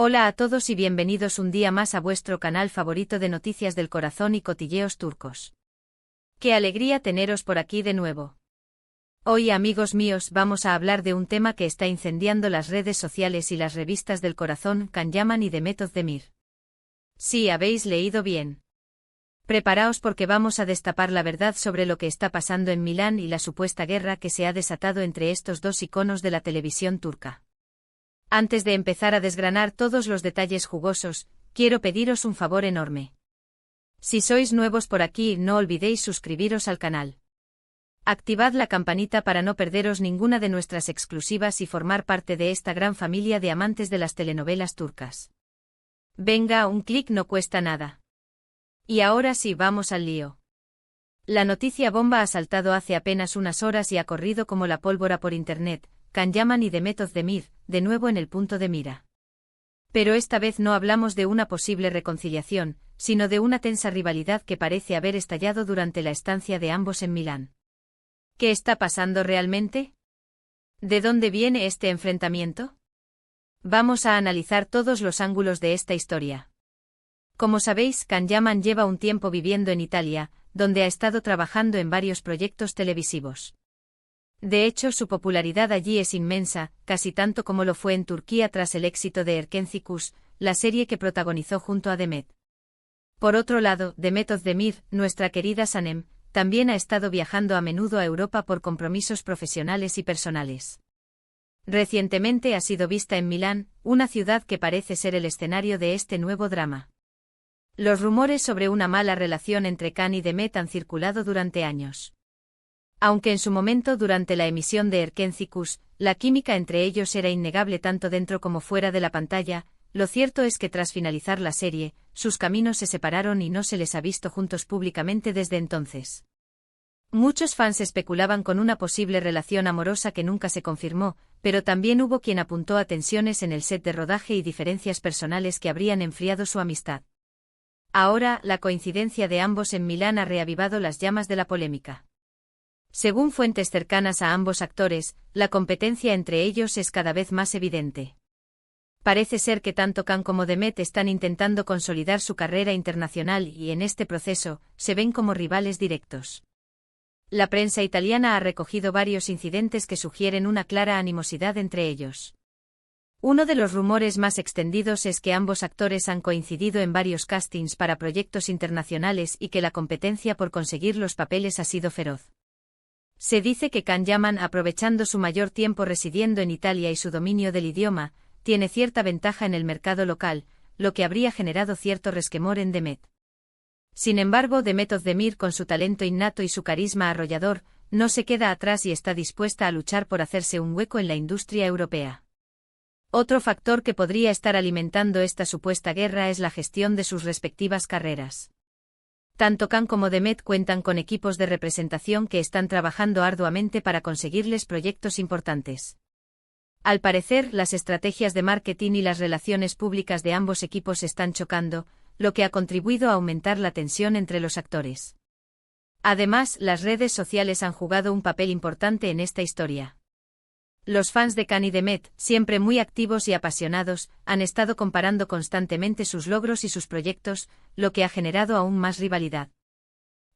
Hola a todos y bienvenidos un día más a vuestro canal favorito de noticias del corazón y cotilleos turcos. ¡Qué alegría teneros por aquí de nuevo! Hoy, amigos míos, vamos a hablar de un tema que está incendiando las redes sociales y las revistas del corazón, Can Yaman y Demet Özdemir. Sí, habéis leído bien. Preparaos porque vamos a destapar la verdad sobre lo que está pasando en Milán y la supuesta guerra que se ha desatado entre estos dos iconos de la televisión turca. Antes de empezar a desgranar todos los detalles jugosos, quiero pediros un favor enorme. Si sois nuevos por aquí, no olvidéis suscribiros al canal. Activad la campanita para no perderos ninguna de nuestras exclusivas y formar parte de esta gran familia de amantes de las telenovelas turcas. Venga, un clic no cuesta nada. Y ahora sí, vamos al lío. La noticia bomba ha saltado hace apenas unas horas y ha corrido como la pólvora por internet. Can Yaman y Demet Özdemir, de nuevo en el punto de mira. Pero esta vez no hablamos de una posible reconciliación, sino de una tensa rivalidad que parece haber estallado durante la estancia de ambos en Milán. ¿Qué está pasando realmente? ¿De dónde viene este enfrentamiento? Vamos a analizar todos los ángulos de esta historia. Como sabéis, Can Yaman lleva un tiempo viviendo en Italia, donde ha estado trabajando en varios proyectos televisivos. De hecho, su popularidad allí es inmensa, casi tanto como lo fue en Turquía tras el éxito de Erkenci, la serie que protagonizó junto a Demet. Por otro lado, Demet Özdemir, nuestra querida Sanem, también ha estado viajando a menudo a Europa por compromisos profesionales y personales. Recientemente ha sido vista en Milán, una ciudad que parece ser el escenario de este nuevo drama. Los rumores sobre una mala relación entre Can y Demet han circulado durante años. Aunque en su momento durante la emisión de Erkenci, la química entre ellos era innegable tanto dentro como fuera de la pantalla, lo cierto es que tras finalizar la serie, sus caminos se separaron y no se les ha visto juntos públicamente desde entonces. Muchos fans especulaban con una posible relación amorosa que nunca se confirmó, pero también hubo quien apuntó a tensiones en el set de rodaje y diferencias personales que habrían enfriado su amistad. Ahora, la coincidencia de ambos en Milán ha reavivado las llamas de la polémica. Según fuentes cercanas a ambos actores, la competencia entre ellos es cada vez más evidente. Parece ser que tanto Can como Demet están intentando consolidar su carrera internacional y en este proceso, se ven como rivales directos. La prensa italiana ha recogido varios incidentes que sugieren una clara animosidad entre ellos. Uno de los rumores más extendidos es que ambos actores han coincidido en varios castings para proyectos internacionales y que la competencia por conseguir los papeles ha sido feroz. Se dice que Can Yaman, aprovechando su mayor tiempo residiendo en Italia y su dominio del idioma, tiene cierta ventaja en el mercado local, lo que habría generado cierto resquemor en Demet. Sin embargo, Demet Özdemir, con su talento innato y su carisma arrollador, no se queda atrás y está dispuesta a luchar por hacerse un hueco en la industria europea. Otro factor que podría estar alimentando esta supuesta guerra es la gestión de sus respectivas carreras. Tanto Can como Demet cuentan con equipos de representación que están trabajando arduamente para conseguirles proyectos importantes. Al parecer, las estrategias de marketing y las relaciones públicas de ambos equipos están chocando, lo que ha contribuido a aumentar la tensión entre los actores. Además, las redes sociales han jugado un papel importante en esta historia. Los fans de Can y Demet, siempre muy activos y apasionados, han estado comparando constantemente sus logros y sus proyectos, lo que ha generado aún más rivalidad.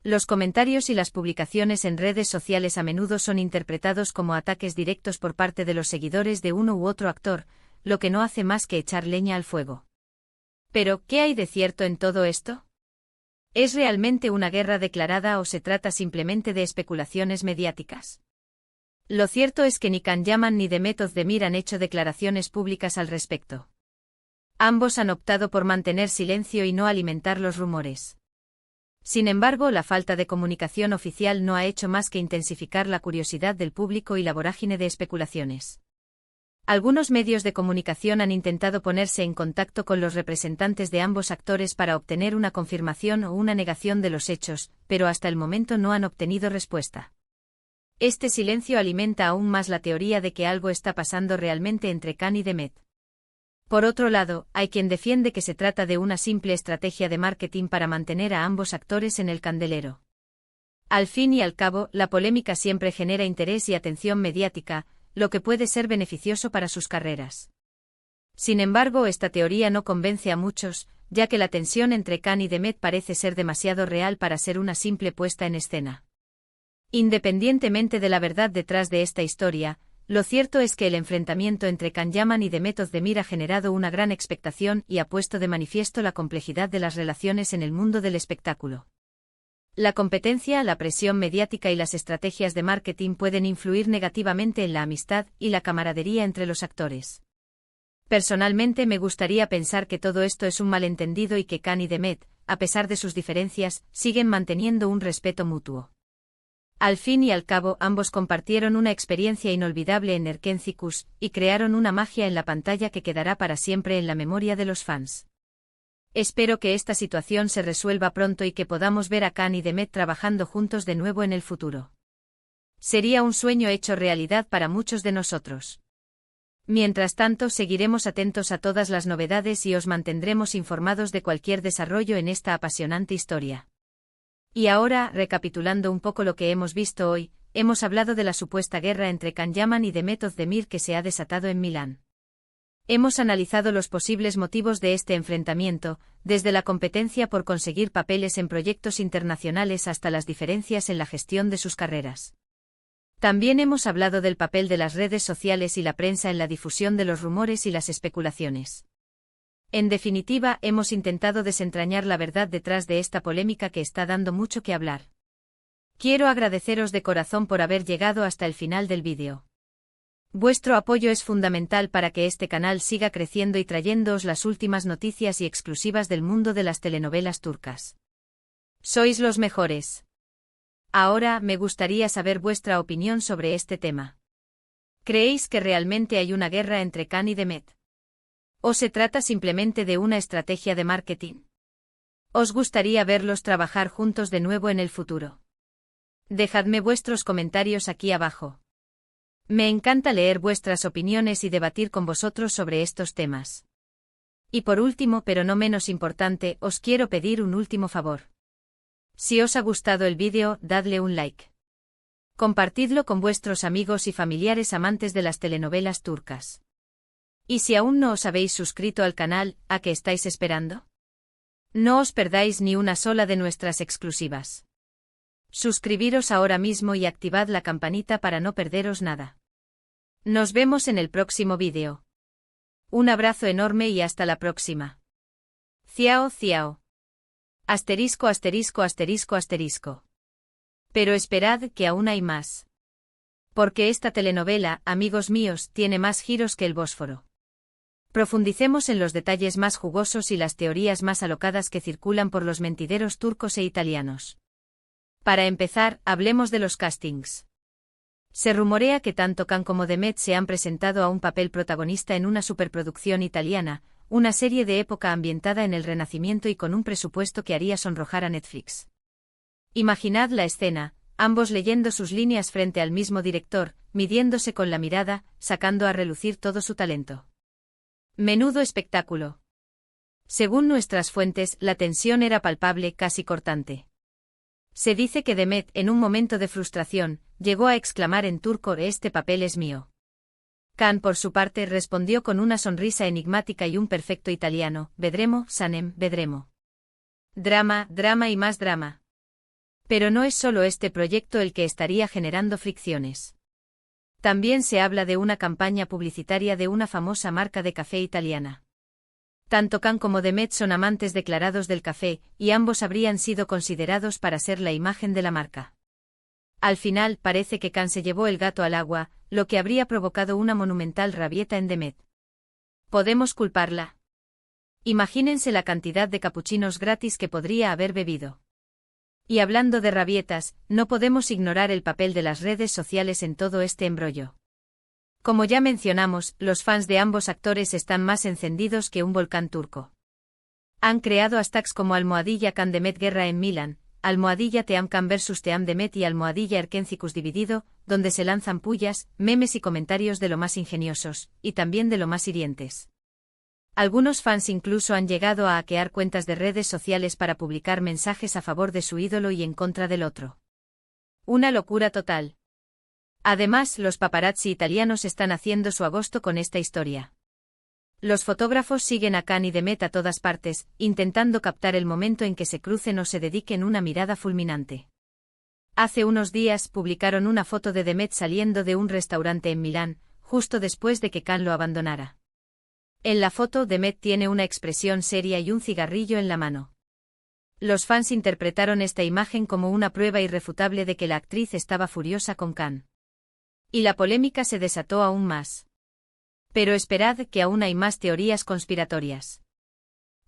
Los comentarios y las publicaciones en redes sociales a menudo son interpretados como ataques directos por parte de los seguidores de uno u otro actor, lo que no hace más que echar leña al fuego. Pero, ¿qué hay de cierto en todo esto? ¿Es realmente una guerra declarada o se trata simplemente de especulaciones mediáticas? Lo cierto es que ni Can Yaman ni Demet Özdemir han hecho declaraciones públicas al respecto. Ambos han optado por mantener silencio y no alimentar los rumores. Sin embargo, la falta de comunicación oficial no ha hecho más que intensificar la curiosidad del público y la vorágine de especulaciones. Algunos medios de comunicación han intentado ponerse en contacto con los representantes de ambos actores para obtener una confirmación o una negación de los hechos, pero hasta el momento no han obtenido respuesta. Este silencio alimenta aún más la teoría de que algo está pasando realmente entre Can y Demet. Por otro lado, hay quien defiende que se trata de una simple estrategia de marketing para mantener a ambos actores en el candelero. Al fin y al cabo, la polémica siempre genera interés y atención mediática, lo que puede ser beneficioso para sus carreras. Sin embargo, esta teoría no convence a muchos, ya que la tensión entre Can y Demet parece ser demasiado real para ser una simple puesta en escena. Independientemente de la verdad detrás de esta historia, lo cierto es que el enfrentamiento entre Can Yaman y Demet Özdemir ha generado una gran expectación y ha puesto de manifiesto la complejidad de las relaciones en el mundo del espectáculo. La competencia, la presión mediática y las estrategias de marketing pueden influir negativamente en la amistad y la camaradería entre los actores. Personalmente me gustaría pensar que todo esto es un malentendido y que Can y Demet, a pesar de sus diferencias, siguen manteniendo un respeto mutuo. Al fin y al cabo, ambos compartieron una experiencia inolvidable en Erkencikus, y crearon una magia en la pantalla que quedará para siempre en la memoria de los fans. Espero que esta situación se resuelva pronto y que podamos ver a Can y Demet trabajando juntos de nuevo en el futuro. Sería un sueño hecho realidad para muchos de nosotros. Mientras tanto, seguiremos atentos a todas las novedades y os mantendremos informados de cualquier desarrollo en esta apasionante historia. Y ahora, recapitulando un poco lo que hemos visto hoy, hemos hablado de la supuesta guerra entre Can Yaman y Demet Özdemir que se ha desatado en Milán. Hemos analizado los posibles motivos de este enfrentamiento, desde la competencia por conseguir papeles en proyectos internacionales hasta las diferencias en la gestión de sus carreras. También hemos hablado del papel de las redes sociales y la prensa en la difusión de los rumores y las especulaciones. En definitiva, hemos intentado desentrañar la verdad detrás de esta polémica que está dando mucho que hablar. Quiero agradeceros de corazón por haber llegado hasta el final del vídeo. Vuestro apoyo es fundamental para que este canal siga creciendo y trayéndoos las últimas noticias y exclusivas del mundo de las telenovelas turcas. Sois los mejores. Ahora, me gustaría saber vuestra opinión sobre este tema. ¿Creéis que realmente hay una guerra entre Can y Demet? ¿O se trata simplemente de una estrategia de marketing? ¿Os gustaría verlos trabajar juntos de nuevo en el futuro? Dejadme vuestros comentarios aquí abajo. Me encanta leer vuestras opiniones y debatir con vosotros sobre estos temas. Y por último, pero no menos importante, os quiero pedir un último favor. Si os ha gustado el vídeo, dadle un like. Compartidlo con vuestros amigos y familiares amantes de las telenovelas turcas. Y si aún no os habéis suscrito al canal, ¿a qué estáis esperando? No os perdáis ni una sola de nuestras exclusivas. Suscribiros ahora mismo y activad la campanita para no perderos nada. Nos vemos en el próximo vídeo. Un abrazo enorme y hasta la próxima. Ciao, ciao. Asterisco, asterisco, asterisco, asterisco. Pero esperad que aún hay más. Porque esta telenovela, amigos míos, tiene más giros que el Bósforo. Profundicemos en los detalles más jugosos y las teorías más alocadas que circulan por los mentideros turcos e italianos. Para empezar, hablemos de los castings. Se rumorea que tanto Can como Demet se han presentado a un papel protagonista en una superproducción italiana, una serie de época ambientada en el Renacimiento y con un presupuesto que haría sonrojar a Netflix. Imaginad la escena, ambos leyendo sus líneas frente al mismo director, midiéndose con la mirada, sacando a relucir todo su talento. Menudo espectáculo. Según nuestras fuentes, la tensión era palpable, casi cortante. Se dice que Demet, en un momento de frustración, llegó a exclamar en turco: "Este papel es mío". Can, por su parte, respondió con una sonrisa enigmática y un perfecto italiano: "Vedremo, Sanem, vedremo". Drama, drama y más drama. Pero no es solo este proyecto el que estaría generando fricciones. También se habla de una campaña publicitaria de una famosa marca de café italiana. Tanto Can como Demet son amantes declarados del café, y ambos habrían sido considerados para ser la imagen de la marca. Al final, parece que Can se llevó el gato al agua, lo que habría provocado una monumental rabieta en Demet. ¿Podemos culparla? Imagínense la cantidad de capuchinos gratis que podría haber bebido. Y hablando de rabietas, no podemos ignorar el papel de las redes sociales en todo este embrollo. Como ya mencionamos, los fans de ambos actores están más encendidos que un volcán turco. Han creado hashtags como #Can Demet Guerra en Milán, #Team Can vs Team Demet y #Erkencikus dividido, donde se lanzan pullas, memes y comentarios de lo más ingeniosos, y también de lo más hirientes. Algunos fans incluso han llegado a hackear cuentas de redes sociales para publicar mensajes a favor de su ídolo y en contra del otro. Una locura total. Además, los paparazzi italianos están haciendo su agosto con esta historia. Los fotógrafos siguen a Khan y Demet a todas partes, intentando captar el momento en que se crucen o se dediquen una mirada fulminante. Hace unos días publicaron una foto de Demet saliendo de un restaurante en Milán, justo después de que Khan lo abandonara. En la foto Demet tiene una expresión seria y un cigarrillo en la mano. Los fans interpretaron esta imagen como una prueba irrefutable de que la actriz estaba furiosa con Khan. Y la polémica se desató aún más. Pero esperad que aún hay más teorías conspiratorias.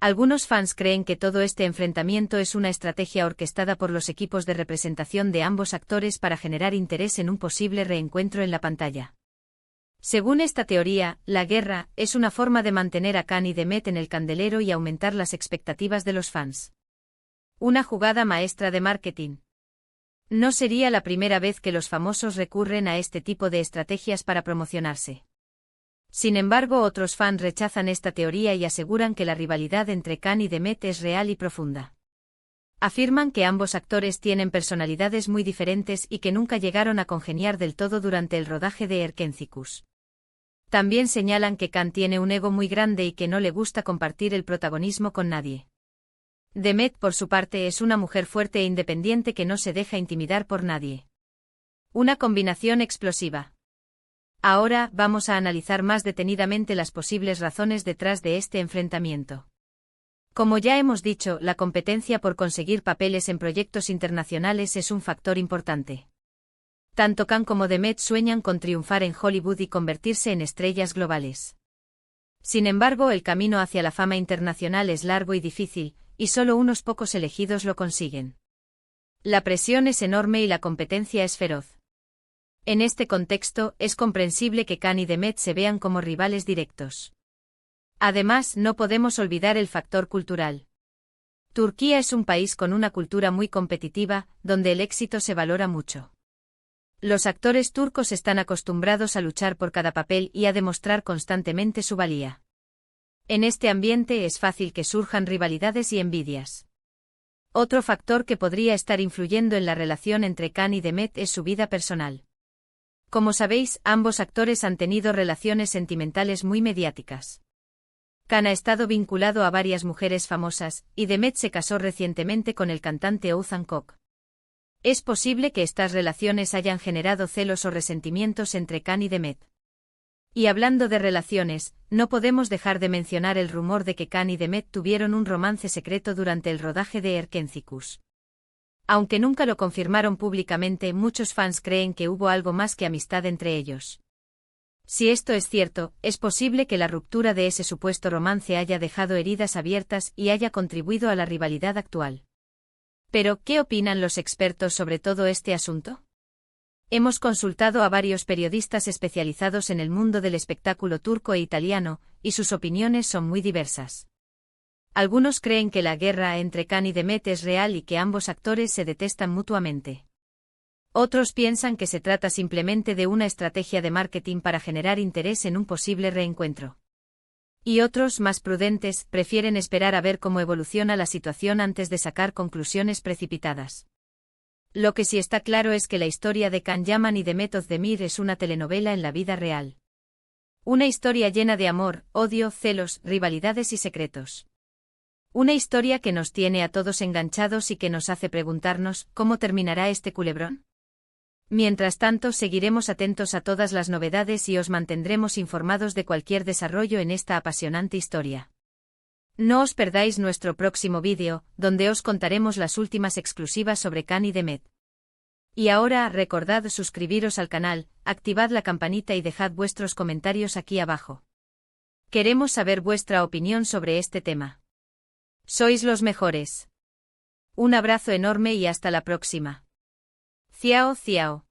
Algunos fans creen que todo este enfrentamiento es una estrategia orquestada por los equipos de representación de ambos actores para generar interés en un posible reencuentro en la pantalla. Según esta teoría, la guerra es una forma de mantener a Khan y Demet en el candelero y aumentar las expectativas de los fans. Una jugada maestra de marketing. No sería la primera vez que los famosos recurren a este tipo de estrategias para promocionarse. Sin embargo, otros fans rechazan esta teoría y aseguran que la rivalidad entre Khan y Demet es real y profunda. Afirman que ambos actores tienen personalidades muy diferentes y que nunca llegaron a congeniar del todo durante el rodaje de Erkénzicus. También señalan que Khan tiene un ego muy grande y que no le gusta compartir el protagonismo con nadie. Demet, por su parte, es una mujer fuerte e independiente que no se deja intimidar por nadie. Una combinación explosiva. Ahora vamos a analizar más detenidamente las posibles razones detrás de este enfrentamiento. Como ya hemos dicho, la competencia por conseguir papeles en proyectos internacionales es un factor importante. Tanto Khan como Demet sueñan con triunfar en Hollywood y convertirse en estrellas globales. Sin embargo, el camino hacia la fama internacional es largo y difícil, y solo unos pocos elegidos lo consiguen. La presión es enorme y la competencia es feroz. En este contexto, es comprensible que Khan y Demet se vean como rivales directos. Además, no podemos olvidar el factor cultural. Turquía es un país con una cultura muy competitiva, donde el éxito se valora mucho. Los actores turcos están acostumbrados a luchar por cada papel y a demostrar constantemente su valía. En este ambiente es fácil que surjan rivalidades y envidias. Otro factor que podría estar influyendo en la relación entre Khan y Demet es su vida personal. Como sabéis, ambos actores han tenido relaciones sentimentales muy mediáticas. Khan ha estado vinculado a varias mujeres famosas, y Demet se casó recientemente con el cantante Oğuzhan Koç. Es posible que estas relaciones hayan generado celos o resentimientos entre Khan y Demet. Y hablando de relaciones, no podemos dejar de mencionar el rumor de que Khan y Demet tuvieron un romance secreto durante el rodaje de Erkénzicus. Aunque nunca lo confirmaron públicamente, muchos fans creen que hubo algo más que amistad entre ellos. Si esto es cierto, es posible que la ruptura de ese supuesto romance haya dejado heridas abiertas y haya contribuido a la rivalidad actual. Pero, ¿qué opinan los expertos sobre todo este asunto? Hemos consultado a varios periodistas especializados en el mundo del espectáculo turco e italiano, y sus opiniones son muy diversas. Algunos creen que la guerra entre Khan y Demet es real y que ambos actores se detestan mutuamente. Otros piensan que se trata simplemente de una estrategia de marketing para generar interés en un posible reencuentro. Y otros, más prudentes, prefieren esperar a ver cómo evoluciona la situación antes de sacar conclusiones precipitadas. Lo que sí está claro es que la historia de Can Yaman y Demet Özdemir es una telenovela en la vida real. Una historia llena de amor, odio, celos, rivalidades y secretos. Una historia que nos tiene a todos enganchados y que nos hace preguntarnos, ¿cómo terminará este culebrón? Mientras tanto, seguiremos atentos a todas las novedades y os mantendremos informados de cualquier desarrollo en esta apasionante historia. No os perdáis nuestro próximo vídeo, donde os contaremos las últimas exclusivas sobre Can y Demet. Y ahora, recordad suscribiros al canal, activad la campanita y dejad vuestros comentarios aquí abajo. Queremos saber vuestra opinión sobre este tema. Sois los mejores. Un abrazo enorme y hasta la próxima. Ciao, ciao.